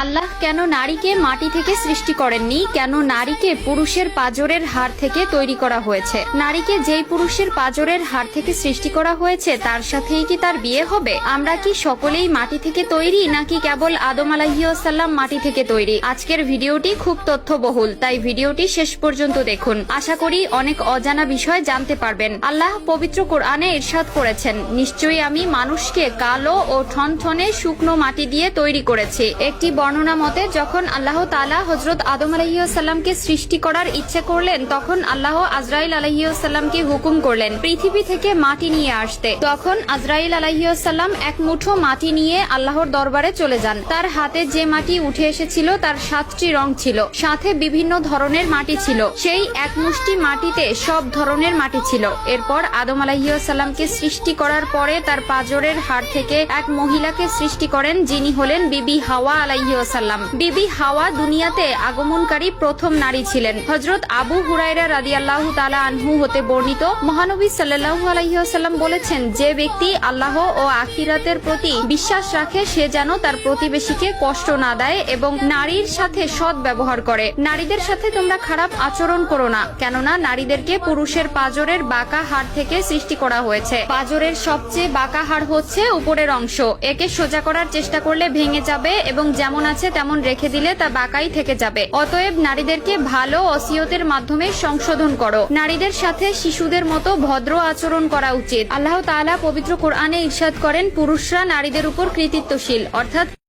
আল্লাহ কেন নারীকে মাটি থেকে সৃষ্টি করেননি? কেন নারীকে পুরুষের পাঁজরের হাড় থেকে তৈরি করা হয়েছে? নারীকে যেই পুরুষের পাঁজরের হাড় থেকে সৃষ্টি করা হয়েছে তার সাথেই কি তার বিয়ে হবে? আমরা কি সকলেই মাটি থেকে তৈরি, নাকি কেবল আদম আলাইহিসসালাম মাটি থেকে তৈরি? আজকের ভিডিওটি খুব তথ্যবহুল, তাই ভিডিওটি শেষ পর্যন্ত দেখুন। আশা করি অনেক অজানা বিষয় জানতে পারবেন। আল্লাহ পবিত্র কোরআনে ইরশাদ করেছেন, নিশ্চয়ই আমি মানুষকে কালো ও ঠনঠনে শুকনো মাটি দিয়ে তৈরি করেছি। একটি বর্ণনা মতে যখন আল্লাহ তাআলা হযরত আদম আলাইহিসসালামকে সৃষ্টি করার ইচ্ছে করলেন, তখন আল্লাহ আজরাইল আলাইহিসসালামকে হুকুম করলেন পৃথিবী থেকে মাটি নিয়ে আসতে। তখন আজরাইল আলাইহিসসালাম এক মুঠো মাটি নিয়ে আল্লাহর দরবারে চলে যান। তার হাতে যে মাটি উঠে এসেছিল তার 7টি রং ছিল, সাথে বিভিন্ন ধরনের মাটি ছিল। সেই এক মুষ্টি মাটিতে সব ধরনের মাটি ছিল। এরপর আদম আলাইহিসসালামকে সৃষ্টি করার পরে তার পাঁজরের হাড় থেকে এক মহিলাকে সৃষ্টি করেন, যিনি হলেন বিবি হাওয়া আলাইহিসসালাম। বিবি হাওয়া দুনিয়াতে আগমনকারী প্রথম নারী ছিলেন। হযরত আবু হুরায়রা রাদিয়াল্লাহু তাআলা আনহু হতে বর্ণিত, মহানবী সাল্লাল্লাহু আলাইহি ওয়াসাল্লাম বলেছেন, যে ব্যক্তি আল্লাহ ও আখিরাতের প্রতি বিশ্বাস রাখে সে যেন তার প্রতিবেশীকে কষ্ট না দেয় এবং নারীর সাথে সৎ ব্যবহার করে। নারীদের সাথে তোমরা খারাপ আচরণ করো না, কেননা নারীদেরকে পুরুষের পাঁজরের বাঁকা হাড় থেকে সৃষ্টি করা হয়েছে। পাঁজরের সবচেয়ে বাঁকা হাড় হচ্ছে উপরের অংশ। একে সোজা করার চেষ্টা করলে ভেঙে যাবে এবং যেমন আছে তেমন রেখে দিলে তা বাঁকাই থেকে যাবে। অতএব নারীদেরকে ভালো ওসিয়তের মাধ্যমে সংশোধন করো। নারীদের সাথে শিশুদের মতো ভদ্র আচরণ করা উচিত। আল্লাহ তাআলা পবিত্র কোরআনে ইরশাদ করেন, পুরুষরা নারীদের উপর কৃতিত্বশীল, অর্থাৎ